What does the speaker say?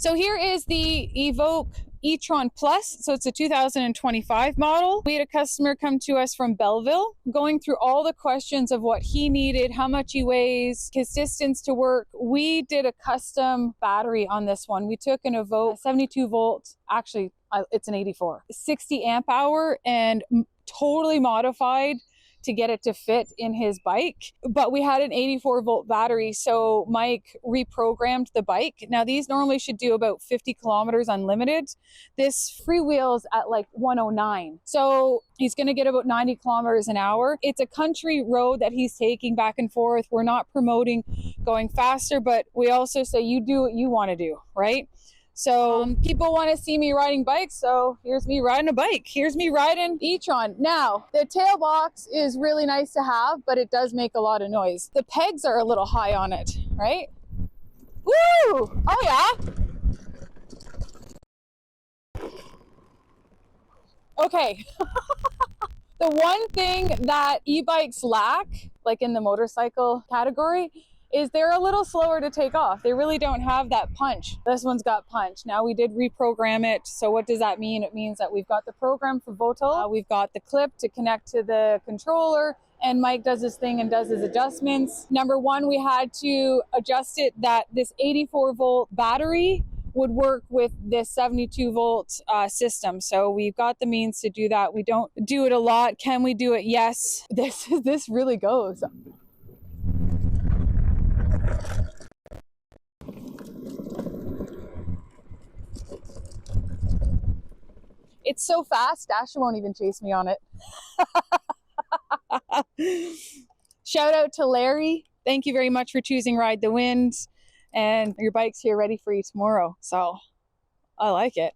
So here is the Evoque Etron Plus. So it's a 2025 model. We had a customer come to us from Belleville, going through all the questions of what he needed, how much he weighs, his distance to work. We did a custom battery on this one. We took an Evoque 72 volt, actually it's an 84, 60 amp hour, and totally modified to get it to fit in his bike. But we had an 84 volt battery, so Mike reprogrammed the bike. Now these normally should do about 50 kilometers unlimited. This freewheels at like 109. So he's gonna get about 90 kilometers an hour. It's a country road that he's taking back and forth. We're not promoting going faster, but we also say you do what you wanna do, right? So people want to see me riding bikes, so here's me riding a bike. Here's me riding Etron. Now, the tail box is really nice to have, but it does make a lot of noise. The pegs are a little high on it, right? Woo! Oh yeah! Okay. The one thing that e-bikes lack, like in the motorcycle category, is they're a little slower to take off. They really don't have that punch. This one's got punch. Now we did reprogram it. So what does that mean? It means that we've got the program for Votel. We've got the clip to connect to the controller, and Mike does his thing and does his adjustments. Number one, we had to adjust it that this 84 volt battery would work with this 72 volt system. So we've got the means to do that. We don't do it a lot. Can we do it? Yes. This really goes. It's so fast, Dasha won't even chase me on it. Shout out to Larry. Thank you very much for choosing Ride the Wind. And your bike's here ready for you tomorrow. So I like it.